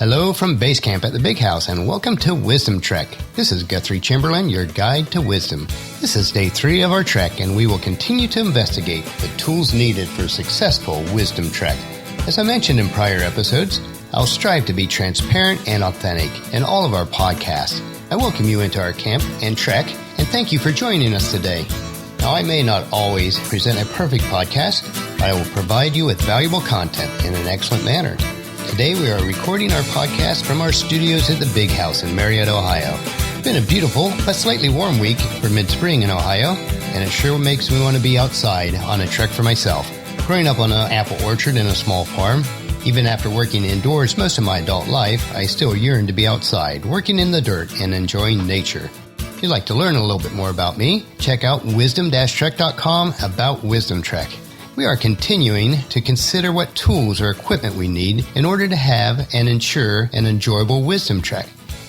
Hello from Base Camp at the Big House, and welcome to Wisdom Trek. This is Guthrie Chamberlain, your guide to wisdom. This is day 3 of our trek, and we will continue to investigate the tools needed for successful wisdom trek. As I mentioned in prior episodes, I'll strive to be transparent and authentic in all of our podcasts. I welcome you into our camp and trek, and thank you for joining us today. Now, I may not always present a perfect podcast, but I will provide you with valuable content in an excellent manner. Today we are recording our podcast from our studios at the Big House in Marietta, Ohio. It's been a beautiful but slightly warm week for mid-spring in Ohio, and it sure makes me want to be outside on a trek for myself. Growing up on an apple orchard in a small farm, even after working indoors most of my adult life, I still yearn to be outside, working in the dirt and enjoying nature. If you'd like to learn a little bit more about me, check out wisdom-trek.com about Wisdom Trek. We are continuing to consider what tools or equipment we need in order to have and ensure an enjoyable wisdom trek.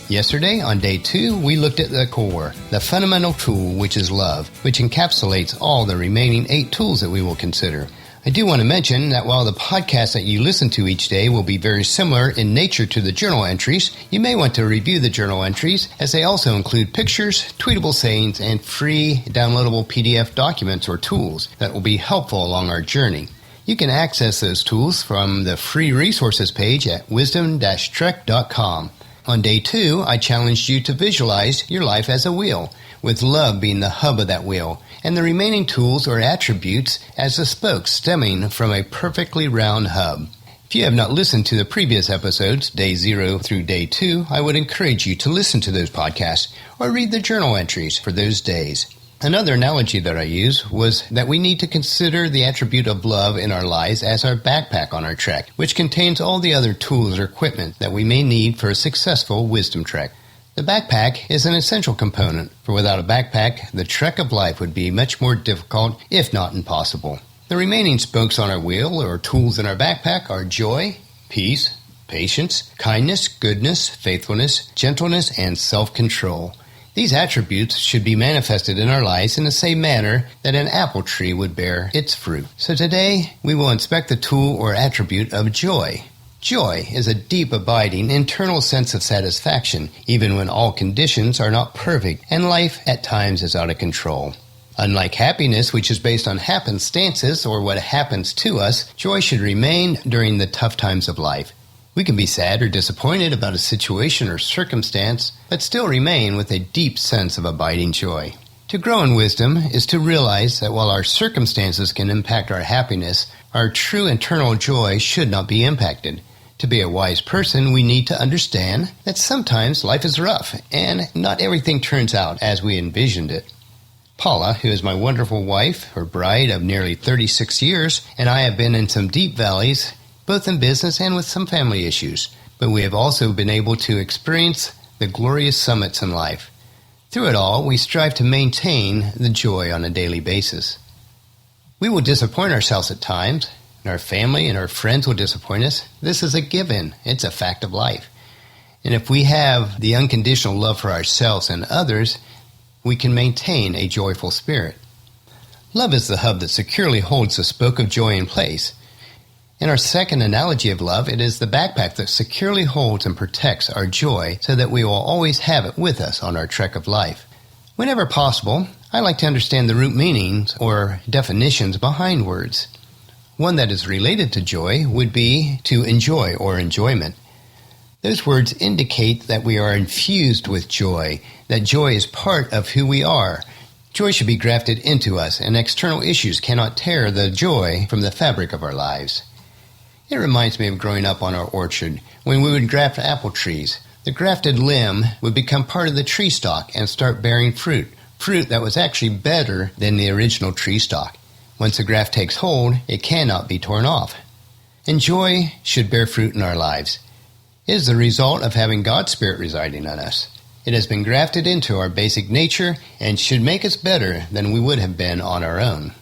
Yesterday, on day 2, we looked at the core, the fundamental tool, which is love, which encapsulates all the remaining 8 tools that we will consider. I do want to mention that while the podcast that you listen to each day will be very similar in nature to the journal entries, you may want to review the journal entries as they also include pictures, tweetable sayings, and free downloadable PDF documents or tools that will be helpful along our journey. You can access those tools from the free resources page at wisdom-trek.com. On day 2, I challenged you to visualize your life as a wheel, with love being the hub of that wheel, and the remaining tools or attributes as the spokes stemming from a perfectly round hub. If you have not listened to the previous episodes, day 0 through day 2, I would encourage you to listen to those podcasts or read the journal entries for those days. Another analogy that I used was that we need to consider the attribute of love in our lives as our backpack on our trek, which contains all the other tools or equipment that we may need for a successful wisdom trek. The backpack is an essential component, for without a backpack, the trek of life would be much more difficult, if not impossible. The remaining spokes on our wheel, or tools in our backpack, are joy, peace, patience, kindness, goodness, faithfulness, gentleness, and self-control. These attributes should be manifested in our lives in the same manner that an apple tree would bear its fruit. So today, we will inspect the tool or attribute of joy. Joy is a deep, abiding, internal sense of satisfaction, even when all conditions are not perfect and life at times is out of control. Unlike happiness, which is based on happenstances or what happens to us, joy should remain during the tough times of life. We can be sad or disappointed about a situation or circumstance, but still remain with a deep sense of abiding joy. To grow in wisdom is to realize that while our circumstances can impact our happiness, our true internal joy should not be impacted. To be a wise person, we need to understand that sometimes life is rough and not everything turns out as we envisioned it. Paula, who is my wonderful wife, her bride of nearly 36 years, and I have been in some deep valleys, both in business and with some family issues, but we have also been able to experience the glorious summits in life. Through it all, we strive to maintain the joy on a daily basis. We will disappoint ourselves at times, and our family and our friends will disappoint us. This is a given. It's a fact of life. And if we have the unconditional love for ourselves and others, we can maintain a joyful spirit. Love is the hub that securely holds the spoke of joy in place. In our second analogy of love, it is the backpack that securely holds and protects our joy so that we will always have it with us on our trek of life. Whenever possible, I like to understand the root meanings or definitions behind words. One that is related to joy would be to enjoy or enjoyment. Those words indicate that we are infused with joy, that joy is part of who we are. Joy should be grafted into us, and external issues cannot tear the joy from the fabric of our lives. It reminds me of growing up on our orchard when we would graft apple trees. The grafted limb would become part of the tree stalk and start bearing fruit that was actually better than the original tree stalk. Once the graft takes hold, it cannot be torn off. And joy should bear fruit in our lives. It is the result of having God's Spirit residing in us. It has been grafted into our basic nature and should make us better than we would have been on our own.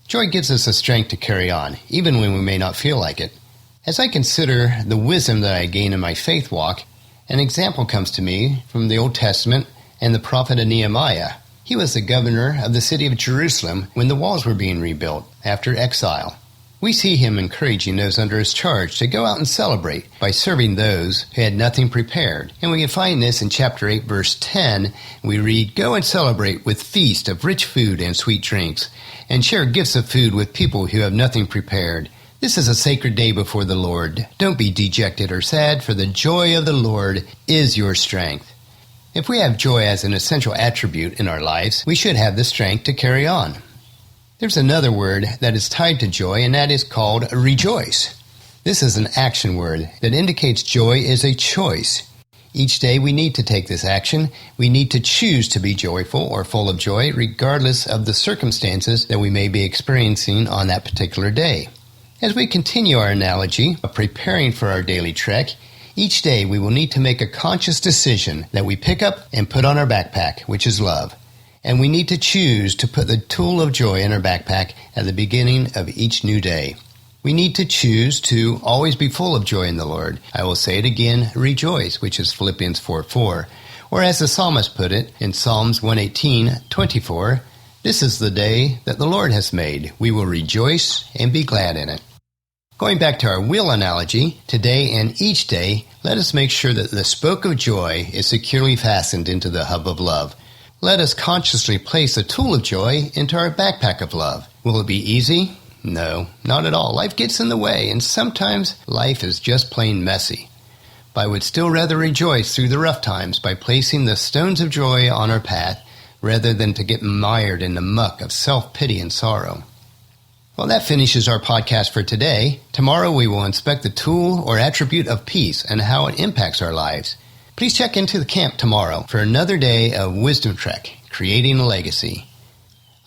Joy gives us the strength to carry on, even when we may not feel like it. As I consider the wisdom that I gain in my faith walk, an example comes to me from the Old Testament and the prophet of Nehemiah. He was the governor of the city of Jerusalem when the walls were being rebuilt after exile. we see him encouraging those under his charge to go out and celebrate by serving those who had nothing prepared. And we can find this in chapter 8, verse 10. We read, "Go and celebrate with feast of rich food and sweet drinks, and share gifts of food with people who have nothing prepared. This is a sacred day before the Lord. Don't be dejected or sad, for the joy of the Lord is your strength." If we have joy as an essential attribute in our lives, we should have the strength to carry on. There's another word that is tied to joy, and that is called rejoice. This is an action word that indicates joy is a choice. Each day we need to take this action. We need to choose to be joyful or full of joy, regardless of the circumstances that we may be experiencing on that particular day. As we continue our analogy of preparing for our daily trek, each day we will need to make a conscious decision that we pick up and put on our backpack, which is love. And we need to choose to put the tool of joy in our backpack at the beginning of each new day. We need to choose to always be full of joy in the Lord. I will say it again, rejoice, which is Philippians 4:4. Or as the psalmist put it in Psalms 118:24, "This is the day that the Lord has made. We will rejoice and be glad in it." Going back to our wheel analogy, today and each day, let us make sure that the spoke of joy is securely fastened into the hub of love. Let us consciously place the tool of joy into our backpack of love. Will it be easy? No, not at all. Life gets in the way, and sometimes life is just plain messy. But I would still rather rejoice through the rough times by placing the stones of joy on our path rather than to get mired in the muck of self-pity and sorrow. Well, that finishes our podcast for today. Tomorrow we will inspect the tool or attribute of peace and how it impacts our lives. Please check into the camp tomorrow for another day of Wisdom Trek, Creating a Legacy.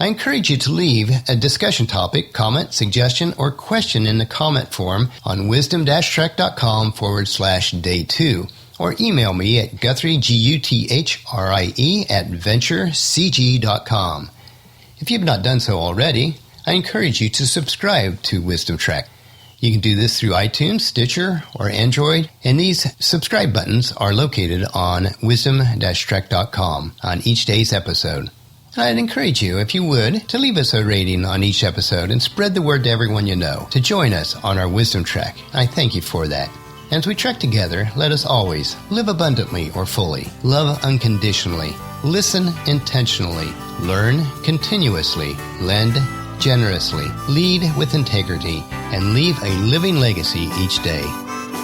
I encourage you to leave a discussion topic, comment, suggestion, or question in the comment form on wisdom-trek.com/day2, or email me at Guthrie, Guthrie, @venturecg.com. If you have not done so already, I encourage you to subscribe to Wisdom Trek. You can do this through iTunes, Stitcher, or Android, and these subscribe buttons are located on wisdom-trek.com on each day's episode. And I'd encourage you, if you would, to leave us a rating on each episode and spread the word to everyone you know to join us on our Wisdom Trek. I thank you for that. As we trek together, let us always live abundantly or fully, love unconditionally, listen intentionally, learn continuously, lend generously, lead with integrity, and leave a living legacy each day.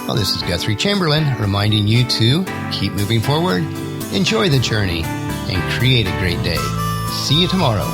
Well, this is Guthrie Chamberlain reminding you to keep moving forward, enjoy the journey, and create a great day. See you tomorrow.